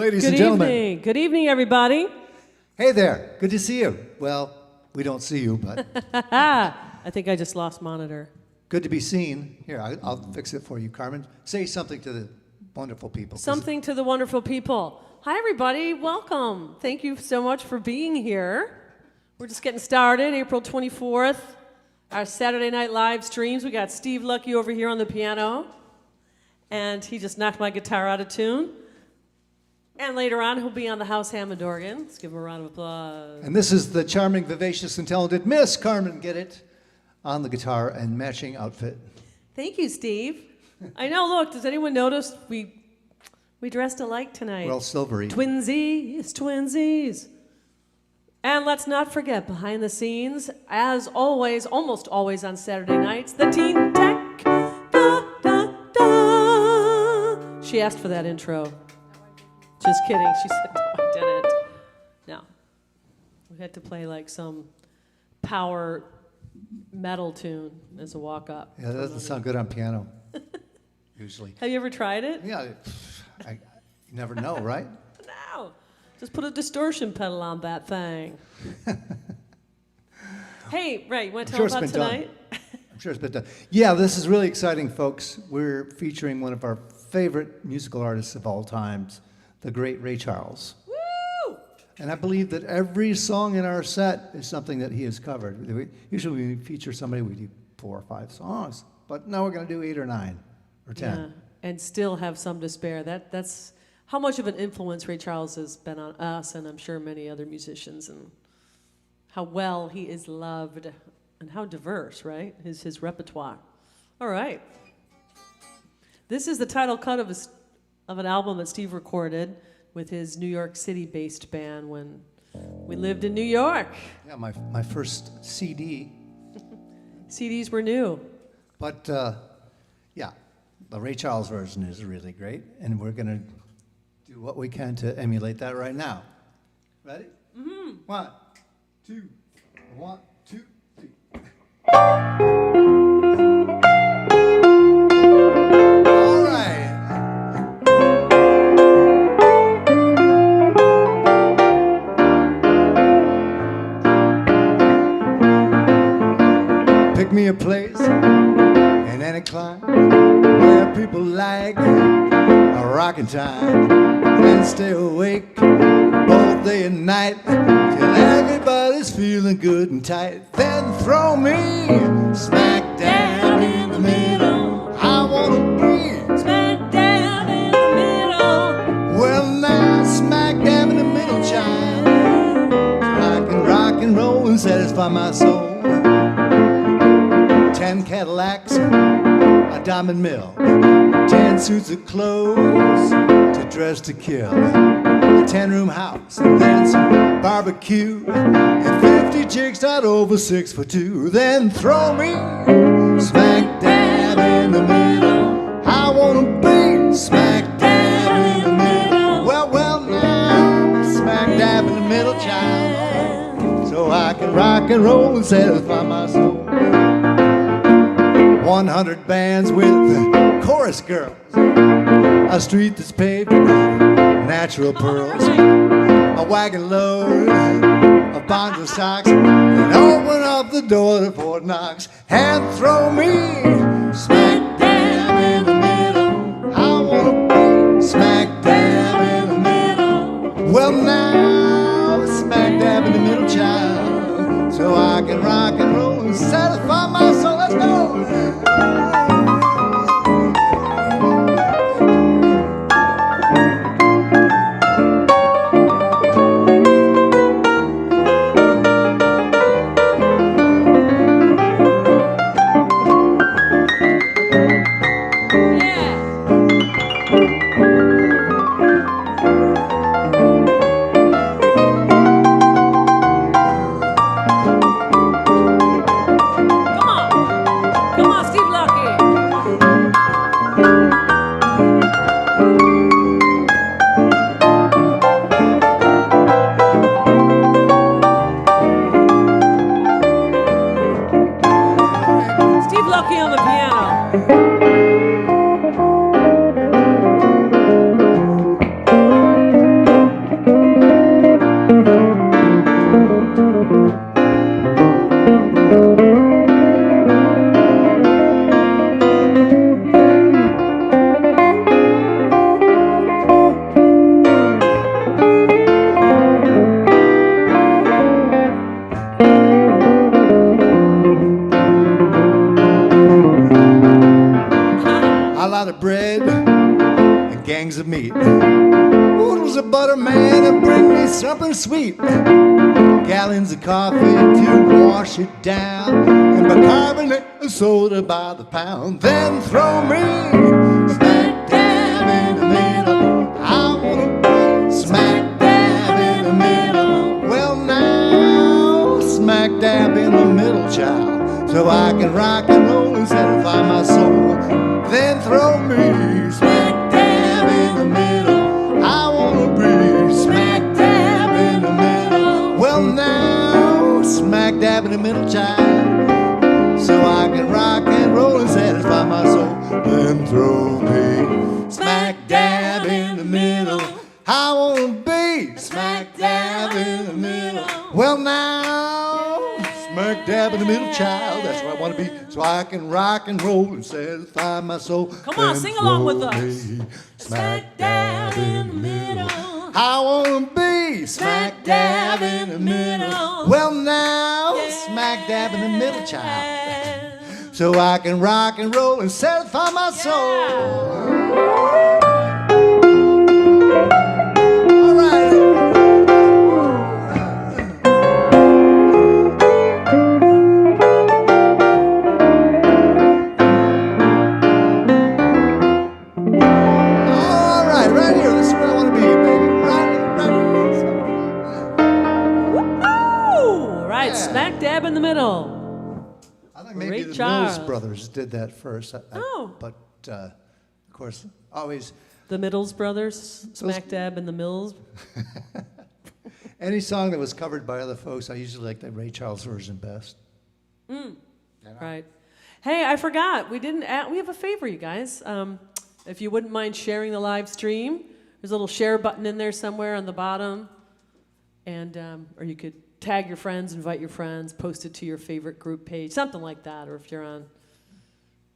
Ladies and gentlemen. Good evening. Good evening, everybody. Hey there. Good to see you. Well, we don't see you, but I think I just lost monitor. good to be seen. Here, I'll fix it for you, Carmen. Say something to the wonderful people. Something to the wonderful people. Hi, everybody. Welcome. Thank you so much for being here. We're just getting started. April 24th, our Saturday Night Live streams. We got Steve Lucky over here on the piano, and he just knocked my guitar out of tune. And later on, he'll be on the house Hammond organ. Let's give him a round of applause. And this is the charming, vivacious, and talented Miss Carmen, get it, on the guitar and matching outfit. Thank you, Steve. I know, look, does anyone notice we dressed alike tonight? Well, silvery. Twinsies. And let's not forget, behind the scenes, as always, almost always on Saturday nights, the Teen Tech. Da, da, da. She asked for that intro. Just kidding. She said, no, I didn't. No. We had to play like some power metal tune as a walk-up. Yeah, that doesn't sound good on piano, usually. Have you ever tried it? Yeah, you never know, right? No. Just put a distortion pedal on that thing. Hey, Ray, you want to tell about tonight? I'm sure it's been done. Yeah, this is really exciting, folks. We're featuring one of our favorite musical artists of all times, the great Ray Charles. Woo! And I believe that every song in our set is something that he has covered. Usually when we feature somebody, we do 4 or 5 songs. But now we're going to do 8 or 9 or 10. Yeah, and still have some to spare. That's how much of an influence Ray Charles has been on us, and I'm sure many other musicians, and how well he is loved, and how diverse, right, is his repertoire. All right. This is the title cut of an album that Steve recorded with his New York City-based band when we lived in New York. Yeah, my first CD. CDs were new. But, yeah, the Ray Charles version is really great, and we're going to do what we can to emulate that right now. Ready? Mm-hmm. 1, 2, 1, 2, 3. All right. Pick me a place in any clime where people like a rockin' time and stay awake both day and night till everybody's feeling good and tight. Then throw me smack down in the middle. I wanna be Smack down in the middle. well now, smack down in the middle, child, so I can rock and roll and satisfy my soul. 10 Cadillacs, a diamond mill, 10 suits of clothes to dress to kill, a 10-room house, and then some barbecue, and 50 chicks not over 6'2". Then throw me smack dab in the middle. I wanna be smack dab in the middle. Well now, smack dab in the middle, child, so I can rock and roll and satisfy my soul. 100 bands with chorus girls, a street that's paved with natural pearls, a wagon load of bonzo socks, and open up the door to Fort Knox and throw me smack dab in the middle. I wanna be smack dab in the middle. Well now, smack dab in the middle, child, so I can rock and roll and satisfy my soul. Let's go! Come on, Steve Lucky. Steve Lucky on the piano. lot of bread and gangs of meat. Oodles of butter, man, and bring me something sweet. Gallons of coffee to wash it down, and bicarbonate soda by the pound. Then throw me smack dab in the middle. I wanna be smack dab in the middle. Well now, smack dab in the middle, child, so I can rock and roll and satisfy my soul. Then throw me smack dab in the middle. I wanna be smack dab in the middle. Well now, smack dab in the middle, child, so I can rock and roll and satisfy my soul. Then throw me smack dab in the middle. I wanna be smack dab in the middle. Well now, smack dab in the middle, child, that's where I wanna be, so I can rock and roll and satisfy my soul. Come on, sing along with us. Smack dab in the middle. I wanna be smack dab in the middle. Well now, smack dab in the middle, child, so I can rock and roll and satisfy my soul. All right. All right, right here. This is where I want to be, baby. Woo! Right, Yeah. smack dab in the middle. I think maybe Ray the Charles. Mills Brothers did that first. Oh. But, of course, always, The Middles Brothers, smack dab in the mills. any song that was covered by other folks, I usually like the Ray Charles version best. Right. Hey, I forgot. We have a favor, you guys. If you wouldn't mind sharing the live stream, there's a little share button in there somewhere on the bottom. And, or you could tag your friends, invite your friends, post it to your favorite group page, something like that. Or if you're on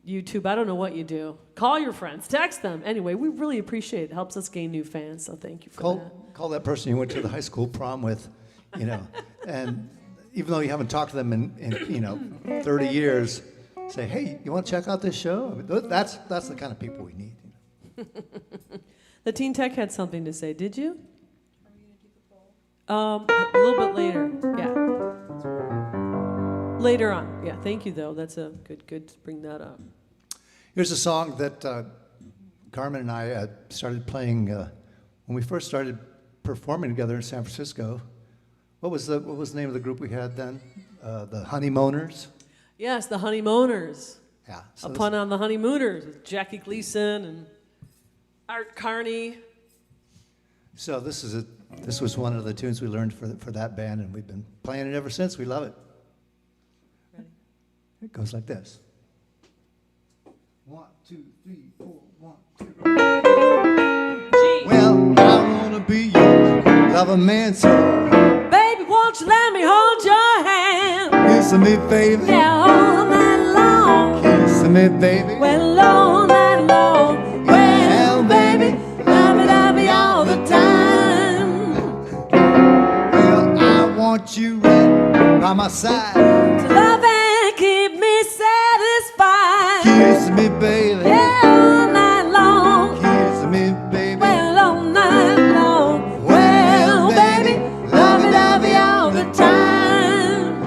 YouTube, I don't know what you do. Call your friends, text them. Anyway, we really appreciate it. It helps us gain new fans, so thank you for that. Call that person you went to the high school prom with, and even though you haven't talked to them in 30 years, say, hey, you want to check out this show? I mean, that's the kind of people we need. The Teen Tech had something to say. Did you? A little bit later. Yeah. Later on. Yeah. Thank you, though. That's a good to bring that up. Here's a song that Carmen and I started playing when we first started performing together in San Francisco. What was the name of the group we had then? The Honeymooners. Yes, the Honeymooners. Yeah. A pun on the Honeymooners with Jackie Gleason and Art Carney. So this was one of the tunes we learned for that band, and we've been playing it ever since. We love it. Ready? It goes like this. 1, 2, 3, 4, 1, 2. G. Well, I wanna be your lover man, so Baby, won't you let me hold your hand? kissing me, baby. Yeah, all night long. Kissing me, baby. Well, all night long. Well, baby, love me all the time. Well, I want you right by my side. To love and keep me satisfied. Kiss me, baby. Yeah, all night long. Kiss me, baby. Well, all night long. Well, baby, love me all the time.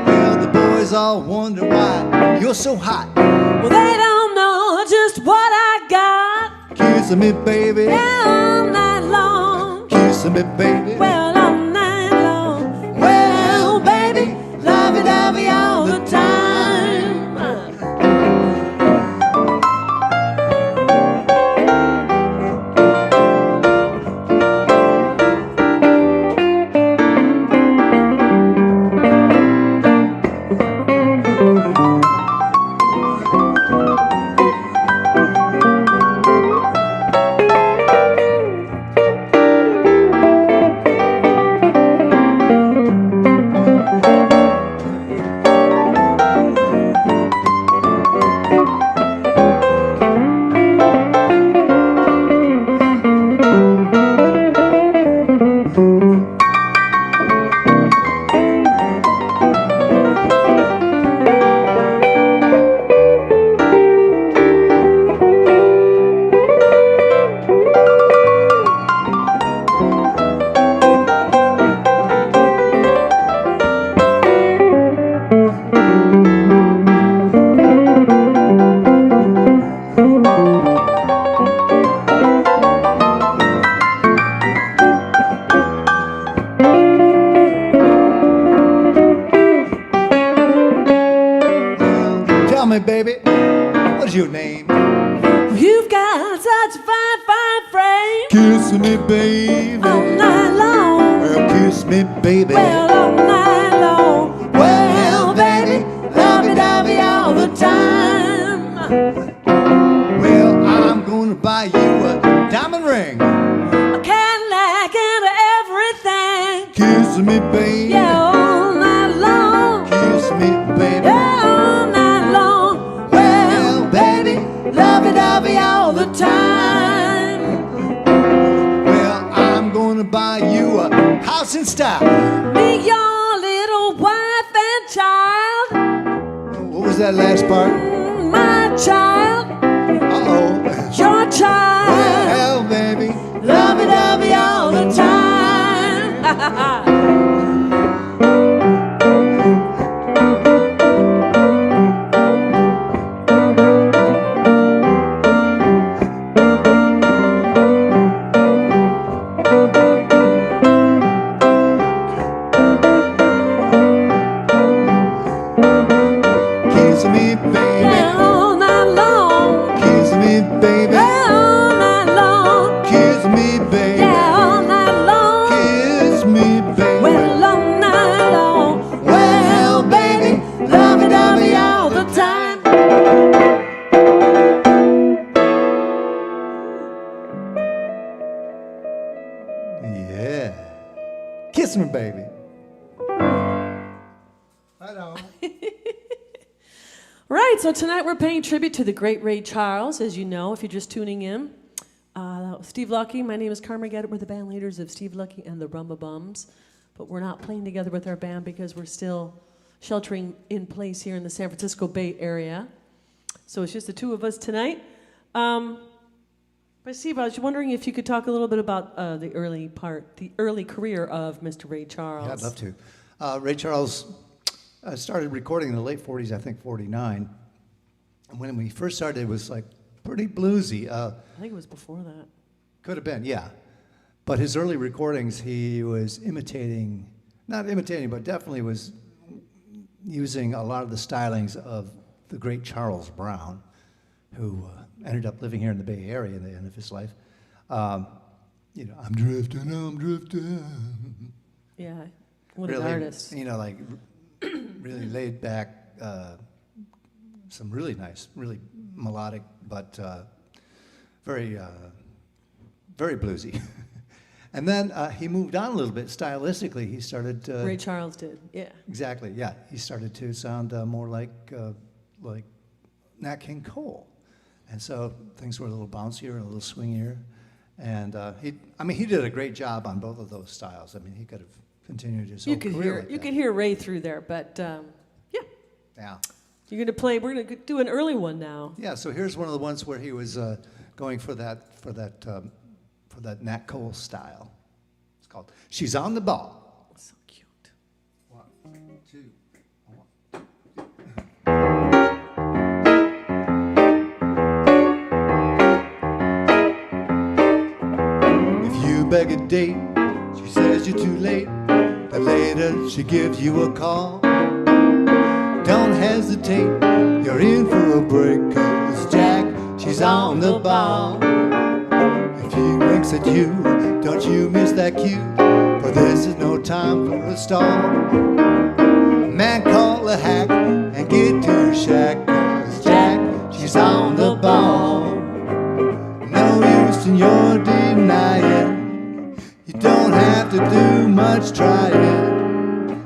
Well, the boys all wonder why you're so hot. Well, they don't know just what I got. Kiss me, baby. Yeah, all night long. Kiss me, baby. Well, all night long. Well, baby, love me all the time. me, baby, what's your name? You've got such a fine, fine frame. Kiss me, baby. All night long. Well, kiss me, baby. Well, all night long. Well, baby, lovey-dovey all the time. Well, I'm gonna buy you a diamond ring. A Cadillac and everything. Kiss me, baby. Yeah, all night long. Kiss me, baby. Yeah, all night long. Well, baby, lovey-dovey all the time. Well, I'm gonna buy you a house in style. Be your little wife and child. What was that last part? My child. Uh-oh. Your child. Well, baby, Lovey-dovey all the time. kiss me, baby. Yeah, all night long. Kiss me, baby. Yeah, all night long. Kiss me, baby. Yeah, all night long. Kiss me, baby. Well, all night long. Well, baby, lovey-dovey all the time. Yeah. Kiss me, baby. Hello. Right, so tonight we're paying tribute to the great Ray Charles, as you know, if you're just tuning in. Steve Lucky, my name is Carmen Show. We're the band leaders of Steve Lucky and the Rumba Bums, but we're not playing together with our band because we're still sheltering in place here in the San Francisco Bay Area. So it's just the two of us tonight. But Steve, I was wondering if you could talk a little bit about the early career of Mr. Ray Charles. Yeah, I'd love to. Ray Charles started recording in the late 40s, I think 49. And when we first started, it was like pretty bluesy. I think it was before that. Could have been, yeah. But his early recordings, he was imitating, not imitating, but definitely was using a lot of the stylings of the great Charles Brown, who ended up living here in the Bay Area in the end of his life. I'm drifting. Yeah, what Really, an artist. like really laid back, some really nice, really melodic, but very, very bluesy. And then he moved on a little bit stylistically. He started. Ray Charles did, yeah. Exactly, yeah. He started to sound more like Nat King Cole, and so things were a little bouncier and a little swingier. And he did a great job on both of those styles. I mean, he could have continued his whole career. You could hear Ray through there, but yeah. Yeah. You're gonna play. We're gonna do an early one now. Yeah. So here's one of the ones where he was going for that Nat Cole style. It's called "She's on the Ball." So cute. 1, 2, 1. If you beg a date, she says you're too late. But later she gives you a call. Don't hesitate, you're in for a break, 'cause Jack, she's on the ball. If he winks at you, don't you miss that cue, for this is no time for a stall. Man, call a hack and get to your shack, 'cause Jack, she's on the ball. No use in your denying, you don't have to do much trying.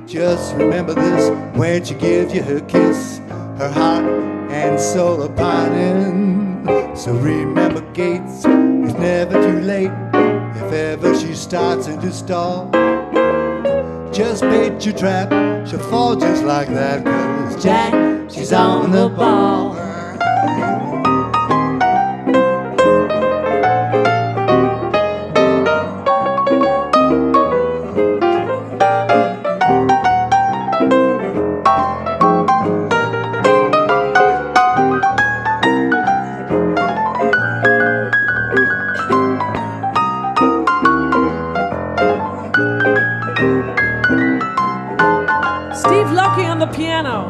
Just remember this, when she gives you her kiss, her heart and soul are pining. So remember, Gates, it's never too late. If ever she starts into stall, just bait your trap, she'll fall just like that, 'cause Jack, she's on the ball. Steve Lucky on the piano.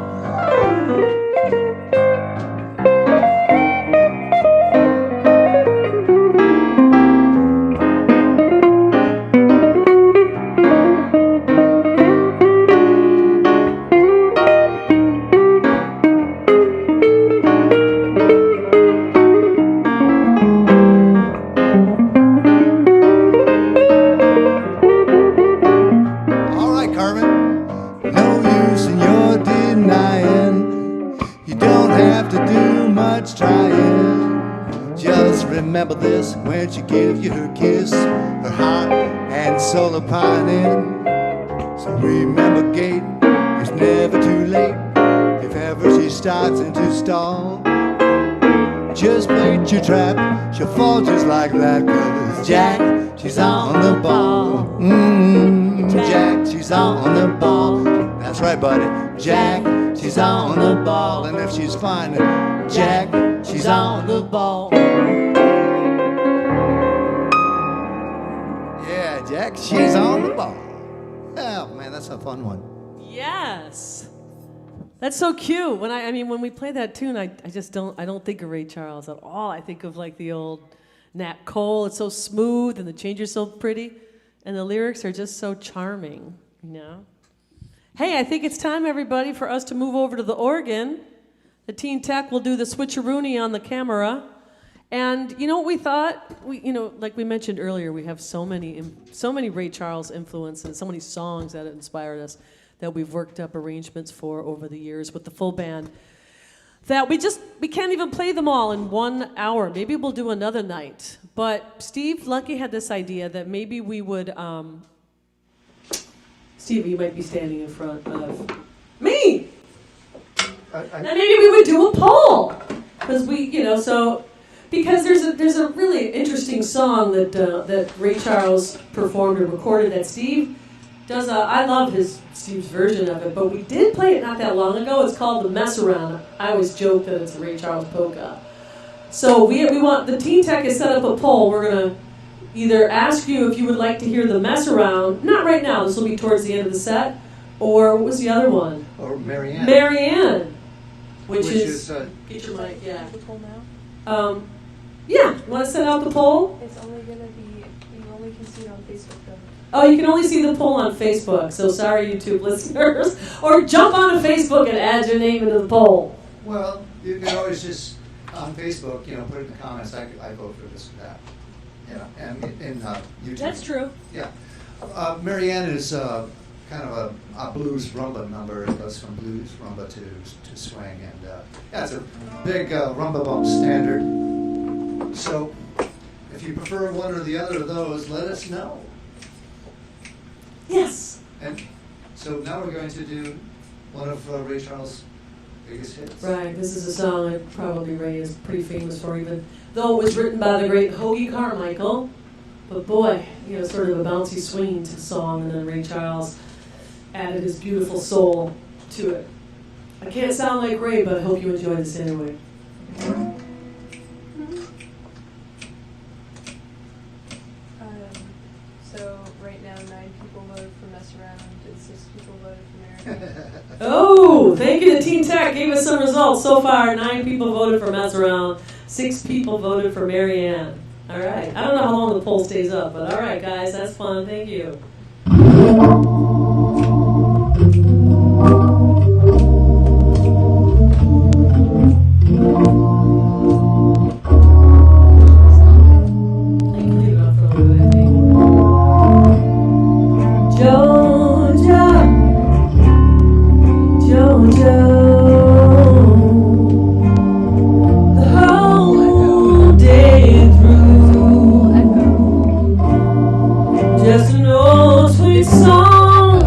don't have to do much trying. Just remember this when she gives you her kiss, her heart and soul are pining. So remember, Kate, it's never too late. If ever she starts into stall, just bait your trap, she'll fall just like that. 'Cause Jack, she's on the ball. Jack, she's on the ball. That's right, buddy. Jack, she's on the ball. And if she's fine, Jack, she's on the ball. Yeah, Jack, she's on the ball. Oh man, that's a fun one. Yes. That's so cute. When we play that tune, I don't think of Ray Charles at all. I think of like the old Nat Cole. It's so smooth and the changer's so pretty, and the lyrics are just so charming, you know. Hey, I think it's time, everybody, for us to move over to the organ. The Teen Tech will do the switcheroony on the camera. And you know what we thought? Like we mentioned earlier, we have so many Ray Charles influences, so many songs that inspired us, that we've worked up arrangements for over the years with the full band, that we can't even play them all in 1 hour. Maybe we'll do another night. But Steve Lucky had this idea that maybe we would, Steve, you might be standing in front of me. That maybe we would do a poll. Because because there's a really interesting song that Ray Charles performed and recorded that Steve does. I love Steve's version of it, but we did play it not that long ago. It's called The Mess Around. I always joke that it's a Ray Charles polka. So we want, the Teen Tech has set up a poll. We're going to either ask you if you would like to hear The Mess Around, not right now, this will be towards the end of the set, or what was the other one? Or Marianne. Marianne, which is get your mic, yeah. The poll now? Yeah, you want to set out the poll? It's only going to be, you only can see it on Facebook though. Oh, you can only see the poll on Facebook, so sorry YouTube listeners. Or jump onto Facebook and add your name into the poll. Well, you can always just, on Facebook, put it in the comments, I vote for this or that. And in YouTube. That's true. Yeah. Marianne is kind of a blues rumba number. It goes from blues rumba to swing. And it's a big rumba bump standard. So if you prefer one or the other of those, let us know. Yes. And so now we're going to do one of Ray Charles' biggest hits. Right, this is a song that probably Ray is pretty famous for, even though it was written by the great Hoagie Carmichael. But boy, sort of a bouncy swing to the song, and then Ray Charles added his beautiful soul to it. I can't sound like Ray, but I hope you enjoy this anyway. So right now 9 people voted for Mess Around and 6 people voted for Marianne. Oh, thank you to Teen Tech. Gave us some results so far. 9 people voted for Mess Around. 6 people voted for Marianne. All right. I don't know how long the poll stays up, but all right, guys, that's fun. Thank you. Just an old sweet song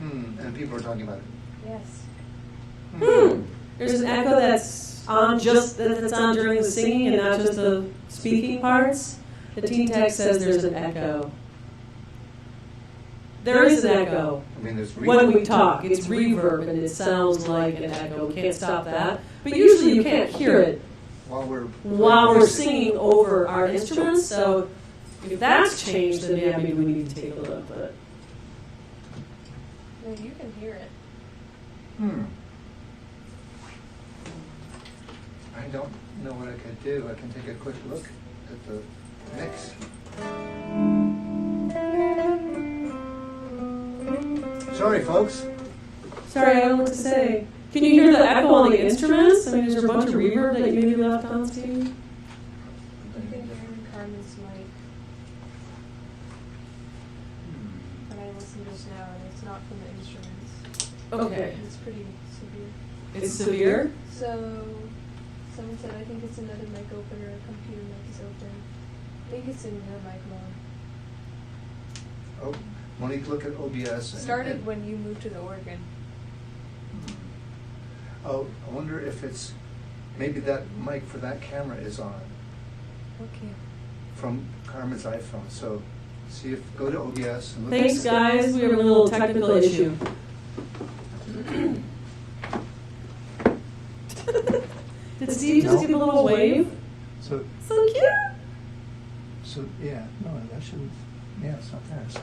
And people are talking about it. Yes. There's an echo that's on that's on during the singing and not just the speaking parts. The teen tech says there's an echo. There is an echo. I mean, there's When we talk, it's reverb and it sounds like an echo. We can't stop that. But usually you can't hear it while we're singing over our instruments. So if that's changed, then yeah, maybe we need to take a look. But No, you can hear it. I don't know what I could do. I can take a quick look at the mix. Sorry, folks. sorry, I don't know what to say. Can you hear the echo on the instruments? I mean, is there a bunch of reverb that you maybe left on, Steve? You can hear Carmen's mic. And I listened just now, and it's not from the instruments. Okay. It's pretty severe. It's severe? So, someone said, I think it's another mic opener, a computer mic is open. I think it's in your mic mode. Oh, Monique, look at OBS. Started when you moved to the organ. Oh, I wonder if it's, maybe that mic for that camera is on Okay. from Carmen's iPhone. So see if, go to OBS and look. Thanks, guys. We have a little technical issue. Did Steve just give a little wave? So, So cute. yeah, no, that shouldn't, yeah, it's not there, so.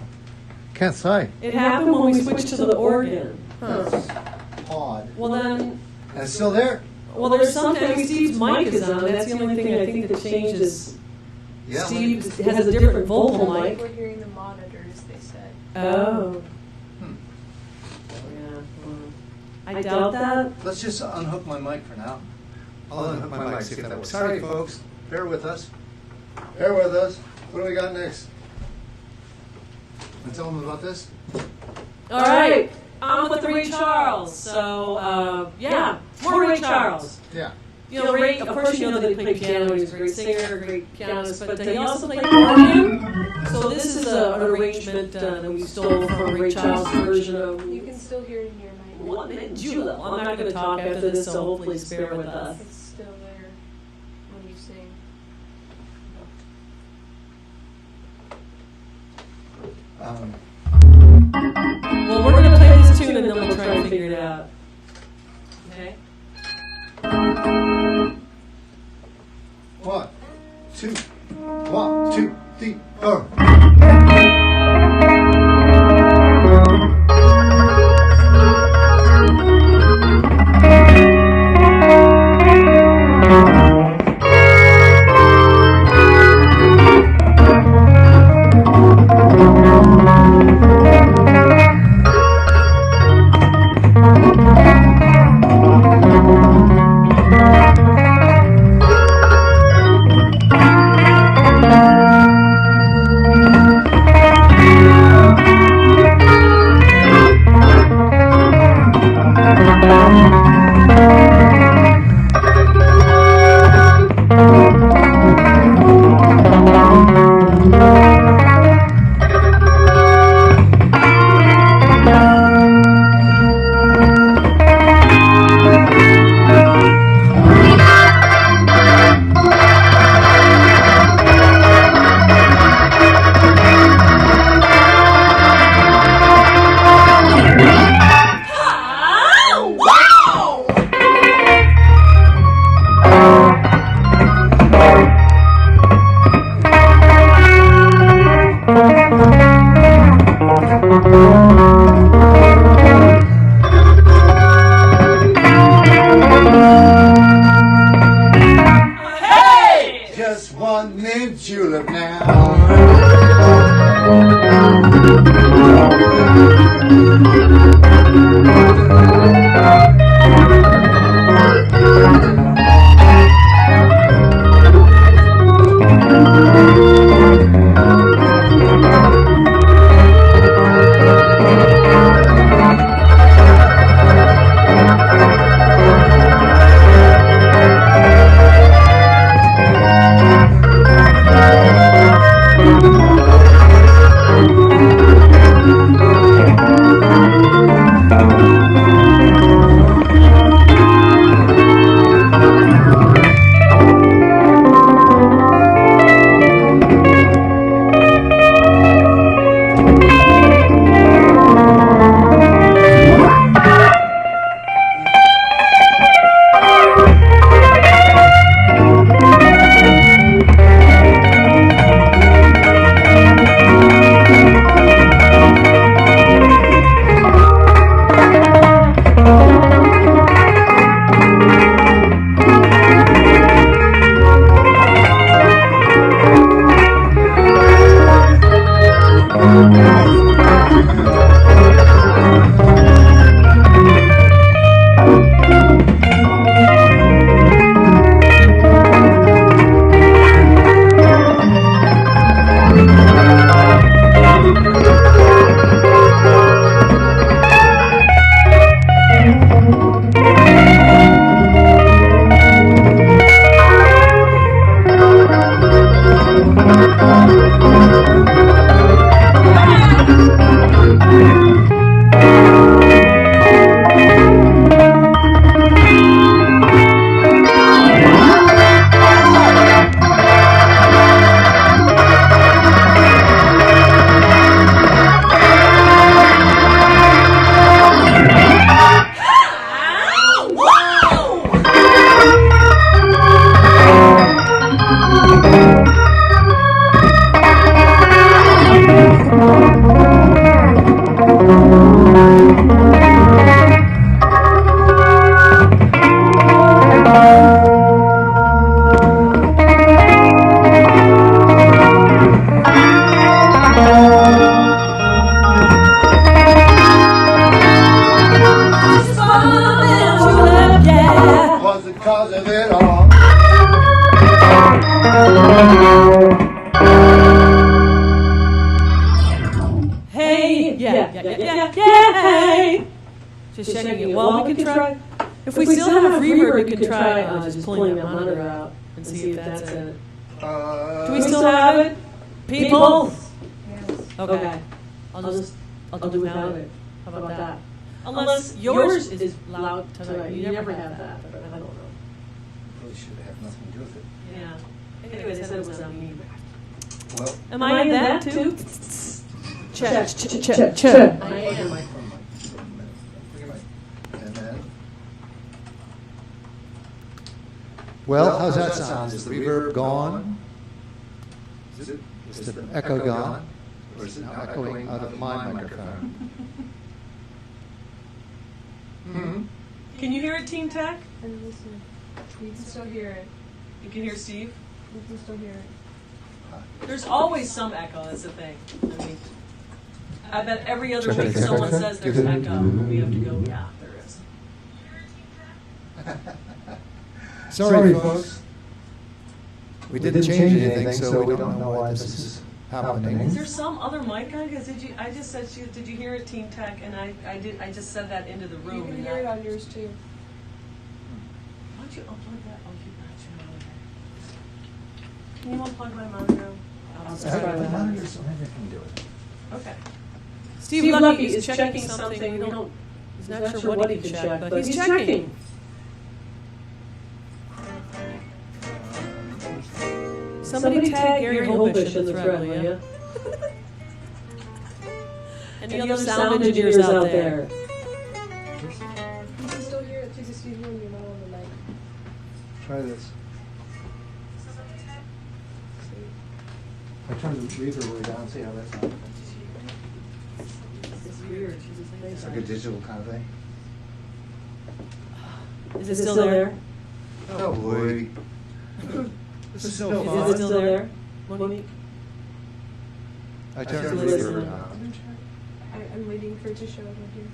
Can't say. It happened when we switched to the organ. Huh. Odd. Well then, And it's still there? well there's something, I mean, Steve's mic is on. That's the only thing I think that changes. Yeah. Steve has a different vocal I mic. think we're hearing the monitors, they said. Oh. Hmm. Yeah. I doubt that. Let's just unhook my mic for now. I'll unhook my mic, see if that works. Sorry, folks. Bear with us. Bear with us. What do we got next? Want to tell them about this? All right. I'm with Ray Charles. So, yeah, more Ray Charles. Yeah. You know, Ray, of course you know that he played piano. He's a great singer, a great pianist, but he also played organ. So this is an arrangement that we stole from Ray Charles' version of You can still hear it in your mic. One Minute Julep. I'm not going to talk after this, so hopefully bear with us. It's still there when you sing. Well, we're going to play this tune and then we'll try and figure it out. Okay? 1, 2, 1, 2, 3, 4. Just one named Julep now. okay. Just checking it. Well, we can try. If we still have reverb, we can try just pulling that monitor out and see if that's it. Do we still have it? People? Yes. Okay. I'll do without it. How about that? Unless yours is loud tonight. You never have that, but I don't know. Really should have nothing to do with it. Yeah. Anyways, I said it was on me. Well, Am I in that too? Check. I am. And then. Well, how's that sound? Is the reverb gone? Is the echo gone? Or is it now echoing out of my microphone? Can you hear it, Team Tech? And listen, you can still hear it. You can hear Steve? You can still hear it. There's always some echo, that's the thing. I mean, I bet every other week someone says there's echo, and we have to go, yeah, there is. Sorry, folks. We didn't change anything, so we don't know why this is happening. Is there some other mic on? Because I just said, did you hear it, Team Tech? And I just said that into the room. You can hear it on yours too. Why don't you unplug that? Oh, you got your monitor. Can you unplug my monitor? I'll just try The that. monitor, so maybe I can do it. Okay. Steve Lucky is checking something. We don't. He's not sure what he can check, but he's checking. Somebody tag Gary Holbish in the thread, will you? Any other sound engineers out there? You can still hear it through the studio and you're not on the mic. Try this. I turned the reverb way down, see how that sounds. It's weird. It's like a digital kind of thing. Is it still there? Oh boy. This is so Is fun. it still there? Monique? I turned the Listen. reverb down. I'm waiting for it to show up here.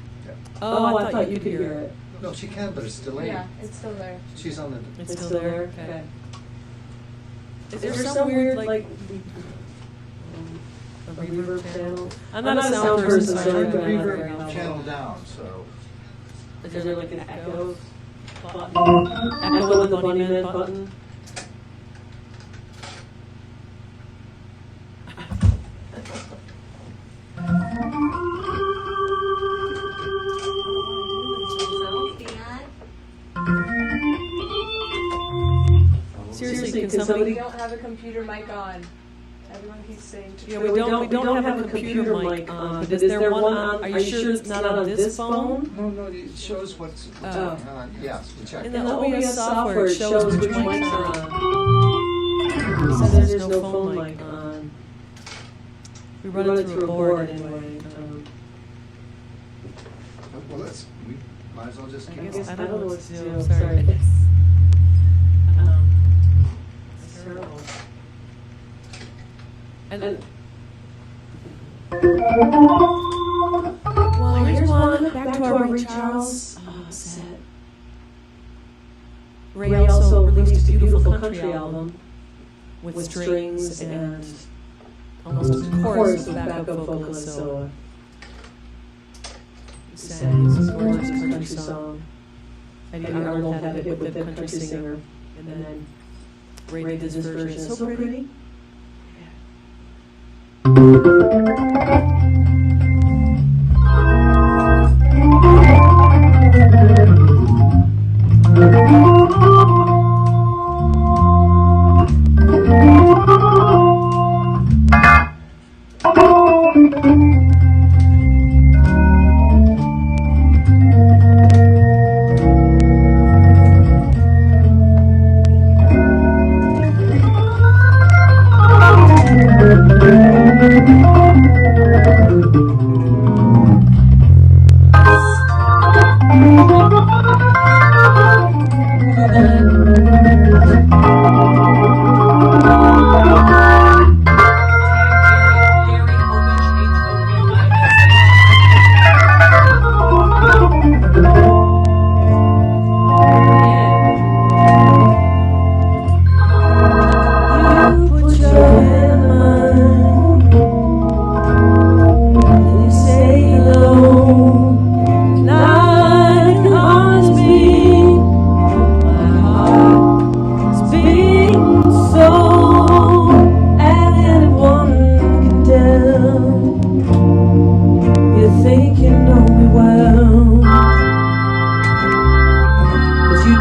Oh, I thought you could hear it. No, she can, but it's delayed. Yeah, it's still there. She's on the. It's still there? Okay. Is there some weird, like, a reverb panel? I'm not a sound person, so I Turn the don't know. reverb channel down, so. Is there like an echo button? Echo with the bunny man button? Seriously, can We somebody? don't have a computer mic on. Everyone keeps saying to Yeah, we don't have a computer mic on, but is there one on? Are you sure it's not on this phone? No, it shows what's going on. Yes, we checked. In the OBS software, it shows which mics are on. It says there's no phone mic on. We run it through a board anyway. Well, we might as well just I cancel. guess I don't know what to do. I'm sorry. It's terrible. And then. Well, here's one. Back to our Ray Charles set. Ray also released a beautiful country album with strings and almost a chorus with backup vocalists. So he sang this gorgeous country song. Eddie Arnold had a hit with the country singer, and then Ray did this version. It's so pretty.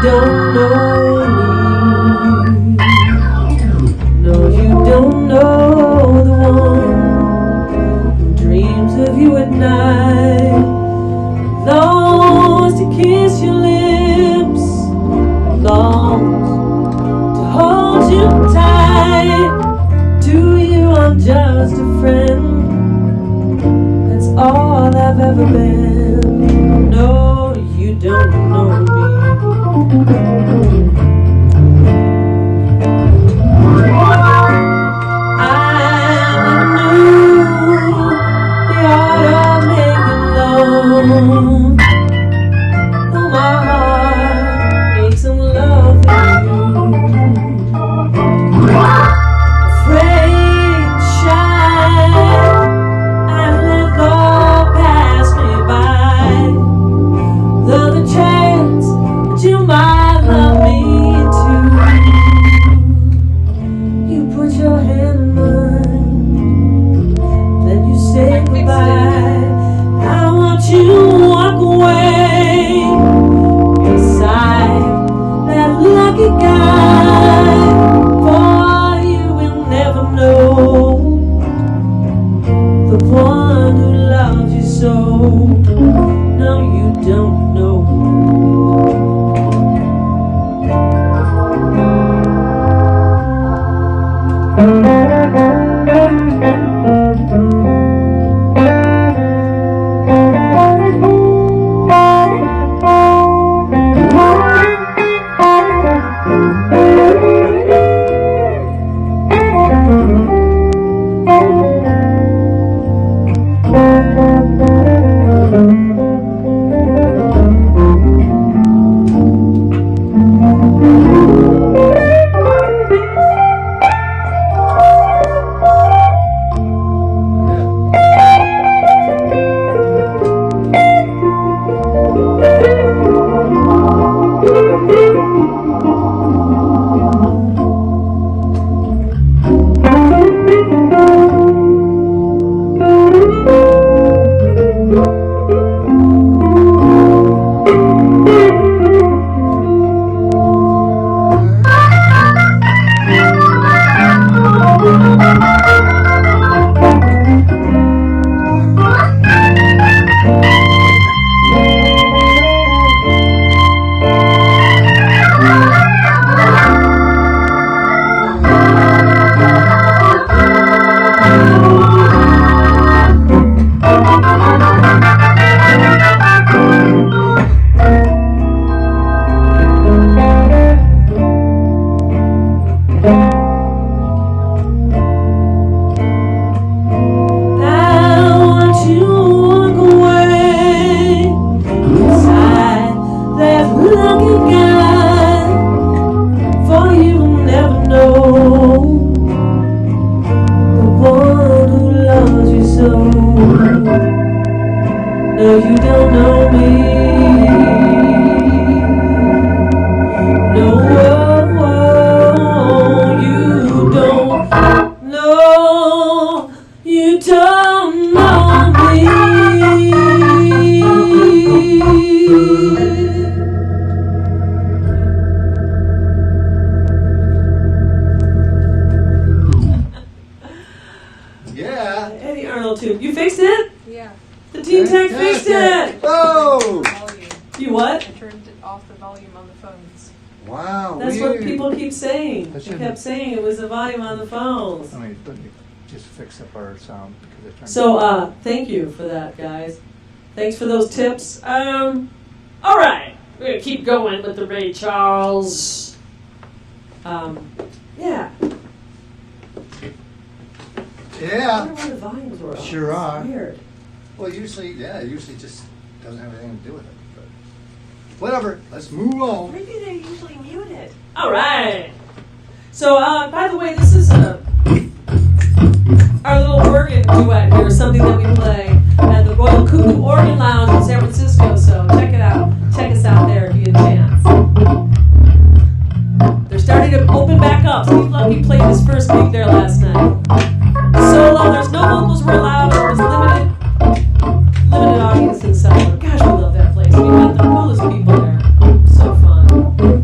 don't know me. No, you don't know the one who dreams of you at night, longs to kiss your lips, longs to hold you tight. To you I'm just a friend, that's all I've ever been. No, you don't know me. You fixed it? Yeah. The Teen Tech fixed it! Oh! You what? I turned off the volume on the phones. Wow. That's weird. what people keep saying. That They shouldn't- kept saying it was the volume on the phones. I mean, let me just fix up our sound because I turned. So, thank you for that, guys. Thanks for those tips. All right. We're going to keep going with the Ray Charles. Yeah. I Yeah. wonder why the volumes were off. Sure It's are. weird. Well, usually just doesn't have anything to do with it. But whatever. Let's move on. Maybe they usually mute it. All right. So, by the way, this is our little organ duet here, something that we play at the Royal Cuckoo Organ Lounge in San Francisco. So check it out. Check us out there if you get a chance. They're starting to open back up. Steve Lucky played his first gig there last night. Solo. There's no vocals were allowed. There was limited audience inside. Gosh, we love that place. We met the coolest people there. So fun.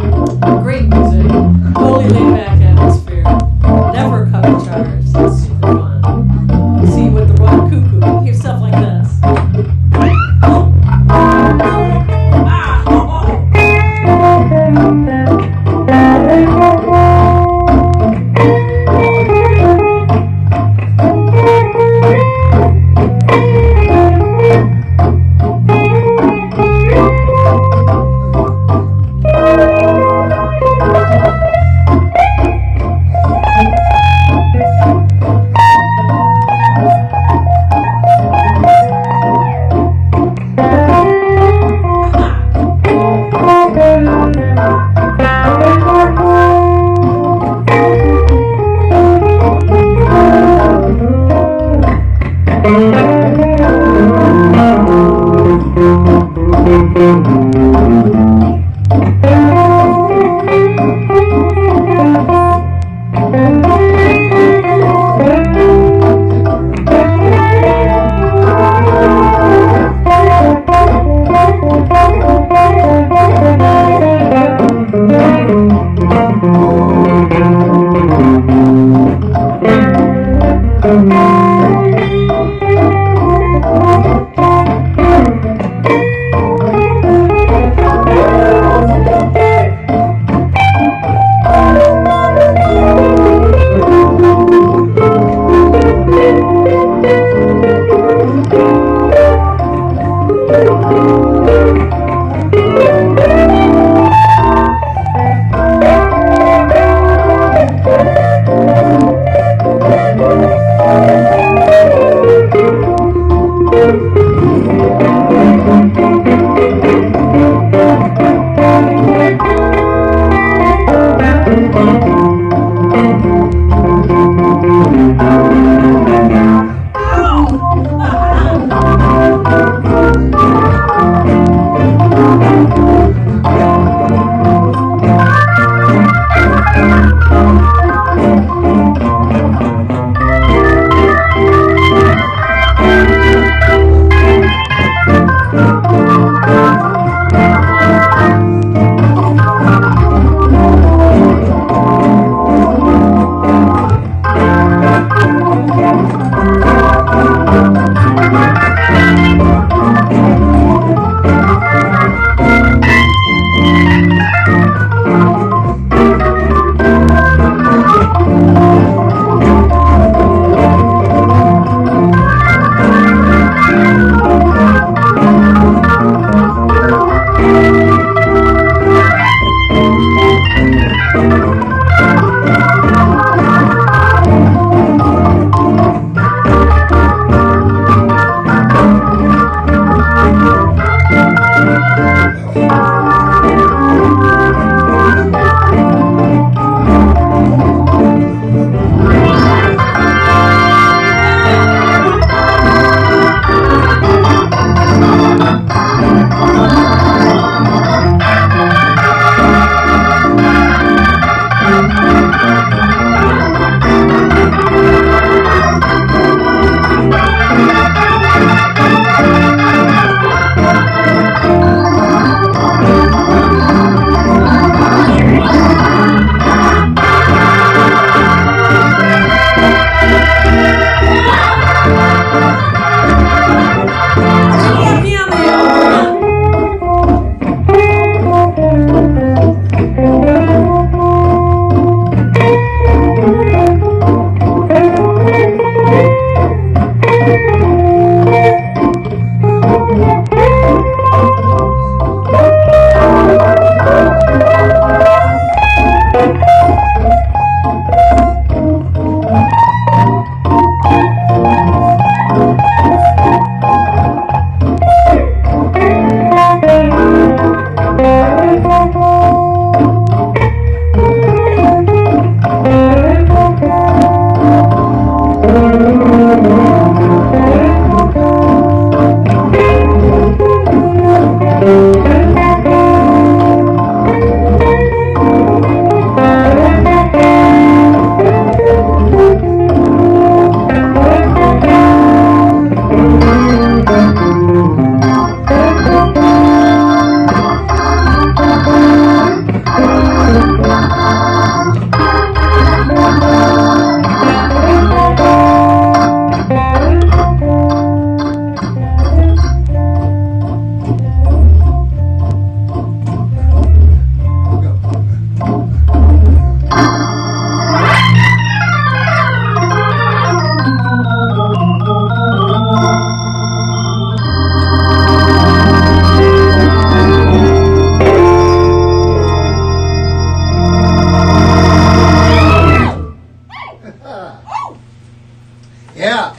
Yeah.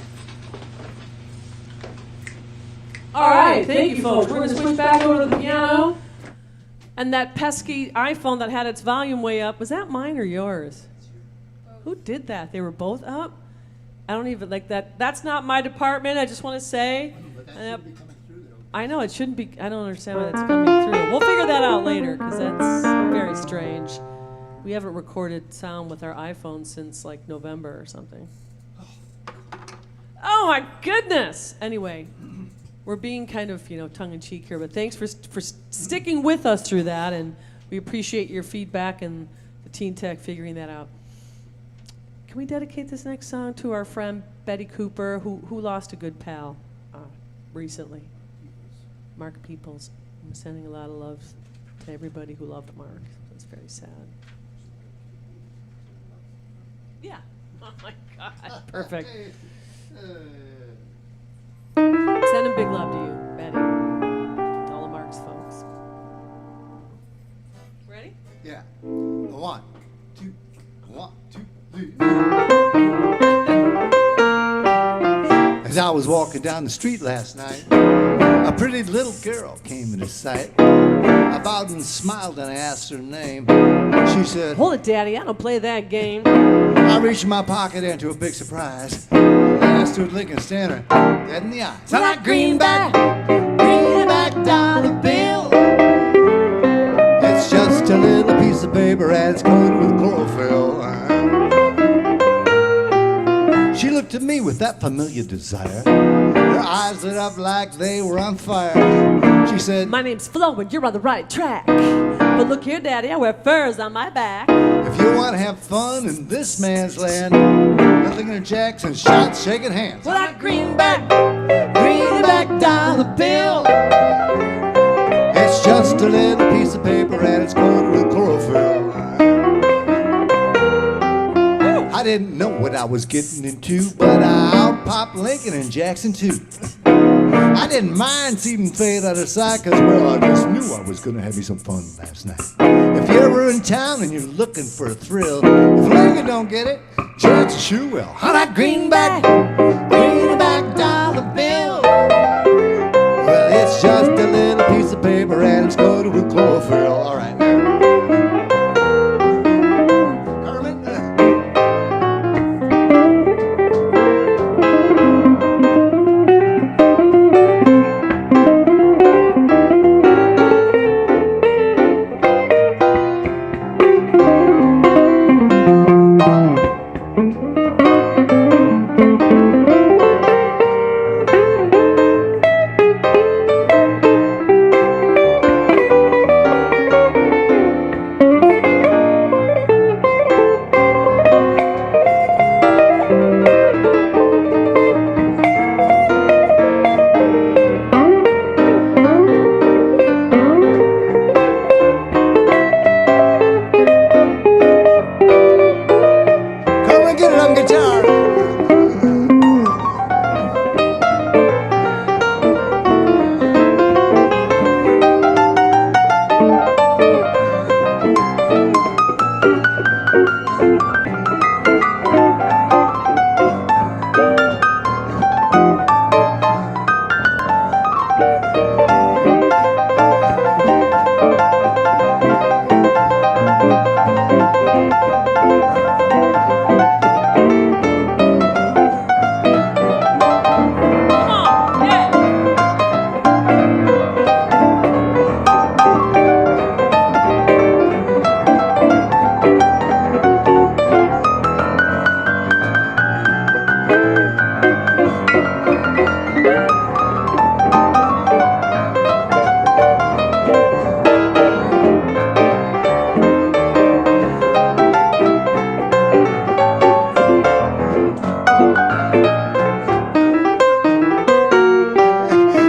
All right, thank you, folks. We're going to switch back over to the piano. And that pesky iPhone that had its volume way up, was that mine or yours? Who did that? They were both up? I don't even like that. That's not my department, I just want to say. I know, it shouldn't be. I don't understand why that's coming through. We'll figure that out later, because that's very strange. We haven't recorded sound with our iPhone since like November or something. Oh my goodness! Anyway, we're being kind of, tongue-in-cheek here, but thanks for sticking with us through that, and we appreciate your feedback and the Teen Tech figuring that out. Can we dedicate this next song to our friend Betty Cooper, who lost a good pal recently? Mark Peoples. I'm sending a lot of love to everybody who loved Mark. It's very sad. Yeah. Oh my God. Perfect. Sending big love to you, Betty. All of Mark's folks. Ready? Yeah. One, two, 3. As I was walking down the street last night, a pretty little girl came into sight. I bowed and smiled and I asked her name. She said, "Hold it, Daddy, I don't play that game." I reached in my pocket and to a big surprise, I stood Lincoln staring dead in the eyes. Well, that greenback dollar bill. It's just a little piece of paper and it's coated with chlorophyll. She looked at me with that familiar desire. Her eyes lit up like they were on fire. She said, My name's Flo and you're on the right track. But look here, Daddy, I wear furs on my back. if you want to have fun in this man's land, nothing in Jackson, shots, shaking hands. Well, that greenback $1 bill. It's just a little piece of paper and it's coated with chlorophyll. I didn't know what I was getting into, but I'll pop Lincoln and Jackson too. I didn't mind seeing fade out of sight, cause well, I just knew I was gonna have me some fun last night. If you're ever in town and you're looking for a thrill, if Lincoln don't get it, Jackson sure will. On that greenback $1 bill. Well, it's just a little piece of paper and it's coated with chlorophyll. All right. Carmen?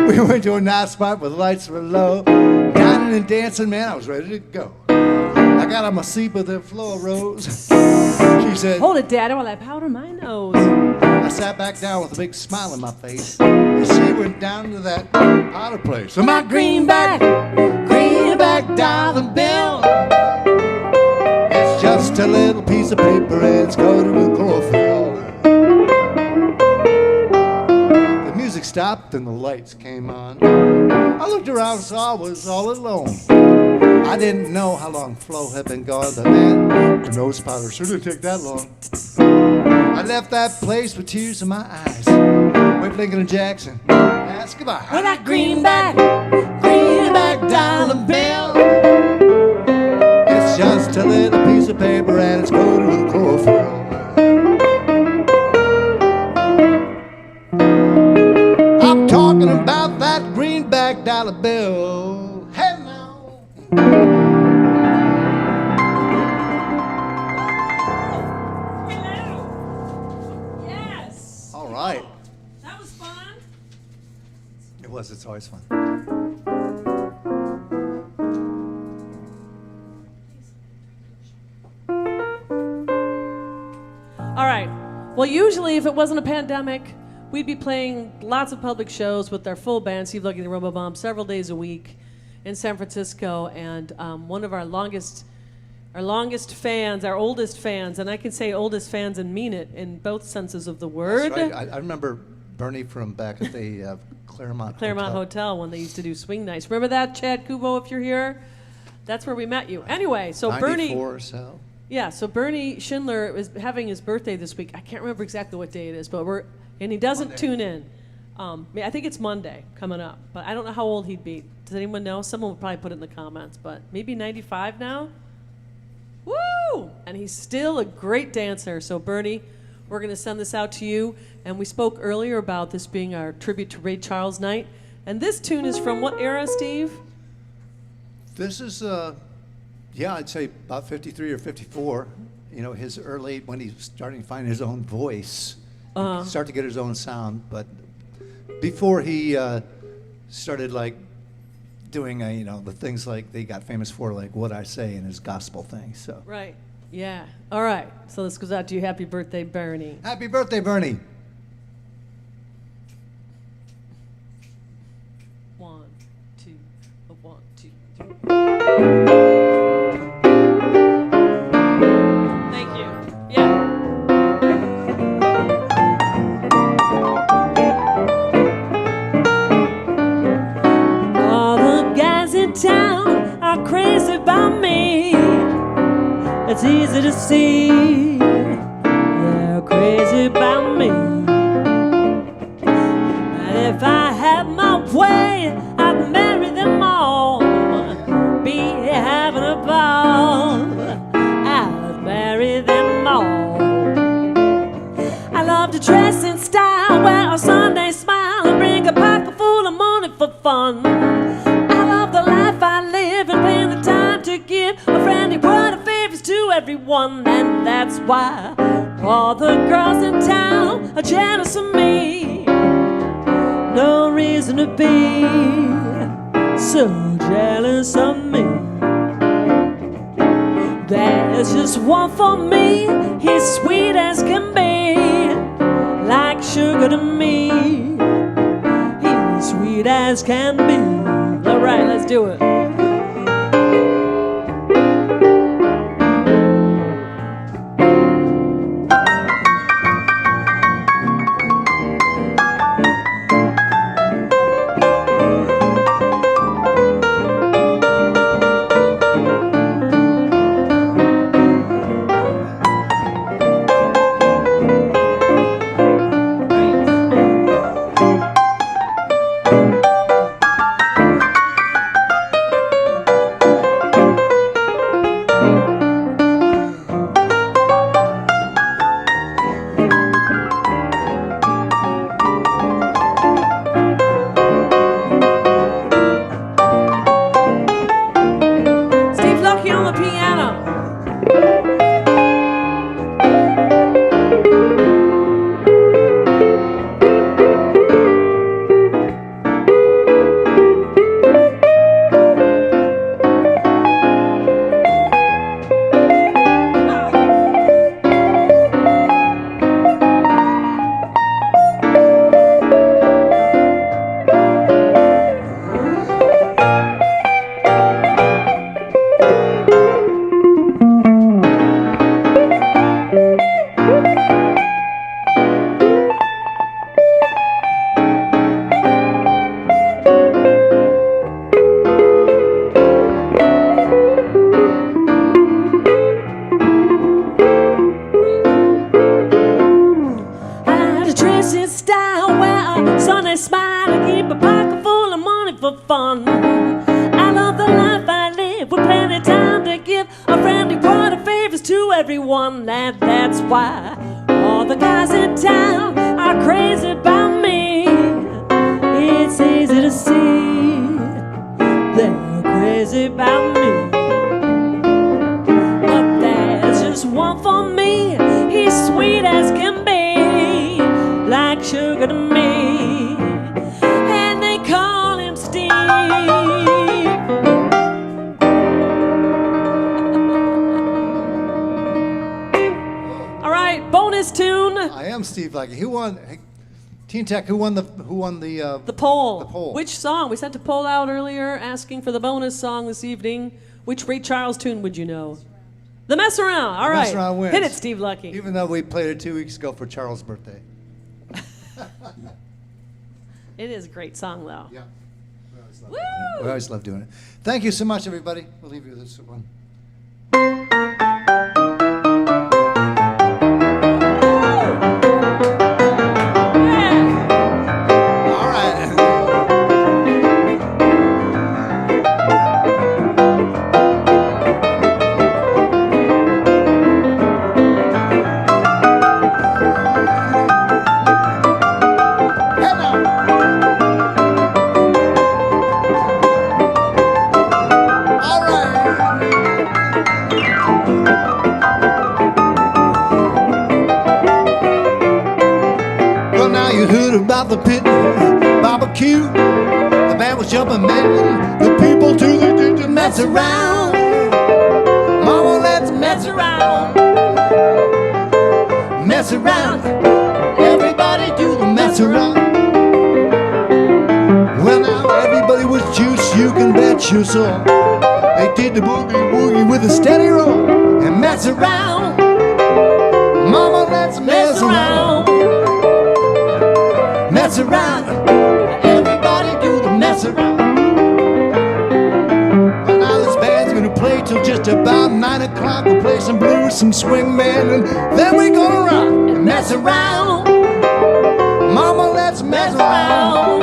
We went to a nice spot where the lights were low. Dining and dancing, man, I was ready to go. I got on my seat, but the floor rose. She said, Hold it, Daddy, while I powder my nose. I sat back down with a big smile on my face. And she went down to that powder place. So my greenback $1 bill. It's just a little piece of paper and it's coated with chlorophyll. The music stopped and the lights came on. I looked around and saw I was all alone. I didn't know how long Flo had been gone, but man, the nose powder sure didn't take that long. I left that place with tears in my eyes. Went for Lincoln and Jackson, asked goodbye. Well, that greenback $1 bill. It's just a little piece of paper and it's coated with chlorophyll. I'm talking about that greenback $1 bill. Hey now. Yes. All right. That was fun. It was. It's always fun. All right. Well, usually if it wasn't a pandemic, we'd be playing lots of public shows with our full band, Steve Lucky and the Robo Bomb, several days a week in San Francisco. And one of our longest fans, our oldest fans, and I can say oldest fans and mean it in both senses of the word. That's right. I remember Bernie from back at the Claremont Hotel when they used to do swing nights. Remember that, Chad Kubo, if you're here? That's where we met you. Anyway, so 94 Bernie... or so. Yeah, so Bernie Schindler is having his birthday this week. I can't remember exactly what day it is, but and he doesn't Monday. tune in. I think it's Monday coming up, but I don't know how old he'd be. Does anyone know? Someone will probably put it in the comments, but maybe 95 now? Woo! And he's still a great dancer. So Bernie, we're going to send this out to you. And we spoke earlier about this being our tribute to Ray Charles night. And this tune is from what era, Steve? This is, yeah, I'd say about 53 or 54. You know, his early, when he's starting to find his own voice, start to get his own sound. But before he started like doing, you know, the things like they got famous for, like What I Say and his gospel thing. So. Right. Yeah. All right. So this goes out to you. Happy birthday, Bernie. Happy birthday, Bernie. 1, 2, 1, 2, 3. Thank you. Yeah. All the guys in town are crazy about me. It's easy to see they're crazy about me. And if I had my way, I'd marry them all, be having a ball. I'd marry them all. I love to dress in style, wear a Sunday smile, and bring a pocket full of money for fun. I love the life I live and paying the time to give a friendly word of favors to everyone, and that's why all the girls in town are jealous of me. No reason to be so jealous of me. There's just one for me, he's sweet as can be, like sugar to me, he's sweet as can be. All right, let's do it. Everyone, and that's why all the guys in town are crazy about me. It's easy to see they're crazy about me. But there's just one for me, he's sweet as can be, like sugar to me, and they call him Steve. Bonus tune. I am Steve Lucky. Who won? Hey, Teen Tech. Who won the poll? The poll. Which song? We sent a poll out earlier asking for the bonus song this evening. Which Ray Charles tune would you know? The Mess Around. All right. Mess Around wins. Hit it, Steve Lucky. Even though we played it 2 weeks ago for Charles' birthday. It is a great song, though. Yeah. Woo! We always love doing it. Thank you so much, everybody. We'll leave you with this one. about the pit barbecue. The band was jumping, man. The people too, they did to mess around. Mama, let's mess around. Mess around. Everybody do the mess around. Well, now everybody was juice, you can bet your soul. They did the boogie woogie with a steady roll and mess around. Mama, let's mess around. Mess around. Everybody do the mess around. Well, now this band's gonna play till just about 9 o'clock. We'll play some blues, some swing, man, and then we're gonna rock and mess around. Mama, let's mess around.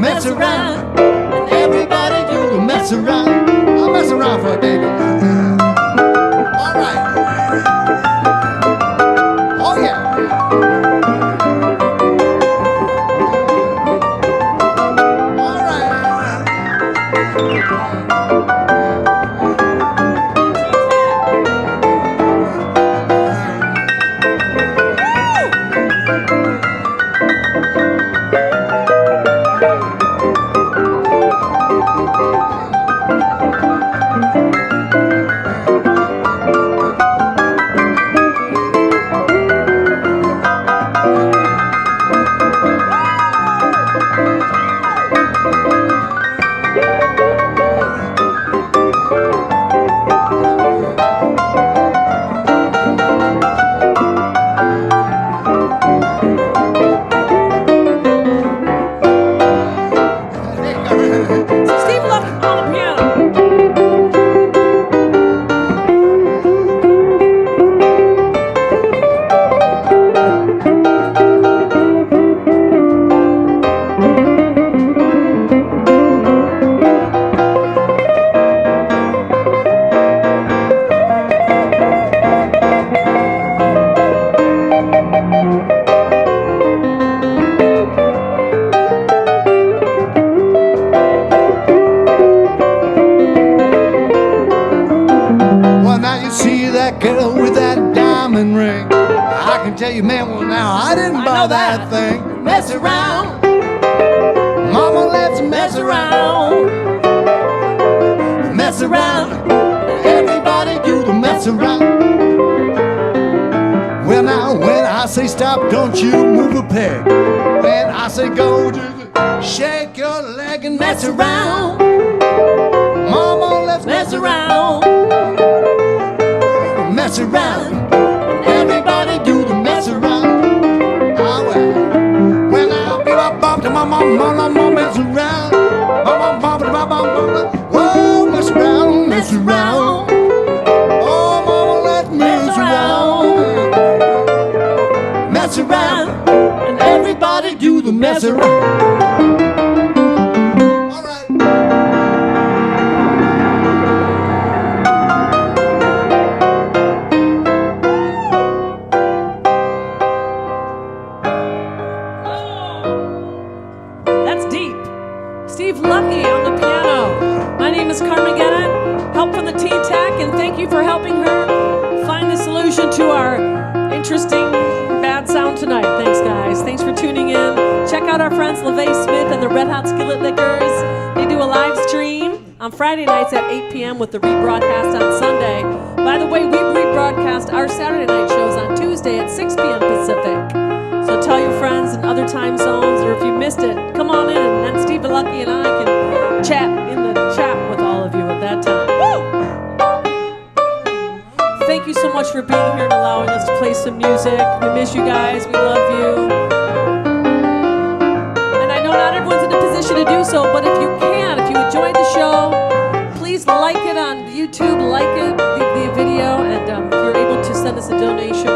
Mess around. And everybody do the mess around. I'll mess around for a baby. All right. Oh yeah. All right. Steve Lucky on the piano. Well, now you see that girl with that diamond ring. I can tell you, man, well, now I didn't buy that thing. Mess around. Mama, let's mess around. Mess around. Everybody do the mess around. Well, now, when I say stop, don't you move a peg. When I say go, shake your leg and mess around. Mama, let's mess around. Mess around. Everybody do the mess around. Ah, well. When I be a bump to my mama, mess around. Whoa, mess around, mess around. Oh, mama, let's mess around. Mess around. And everybody do the mess around. All right. That's deep. Steve Lucky on the piano. My name is Carmen Show. Help from the Teen Tech, and thank you for helping her find the solution to our interesting bad sound tonight. Thanks, guys. Thanks for tuning in. Check out our friends LeVay Smith and the Red Hot Skillet Lickers. They do a live stream on Friday nights at 8 p.m. with the rebroadcast on Sunday. By the way, we rebroadcast our Saturday night shows on Tuesday at 6 p.m. Pacific. So tell your friends in other time zones, or if you missed it, come on in, and then Steve Lucky and I can chat in the chat with all of you at that time. Woo! Thank you so much for being here and allowing us to play some music. We miss you guys. We love you. And I know not everyone's in a position to do so, but if you can, if you enjoyed the show, please like it on YouTube, like it, the video, and if you're able to send us a donation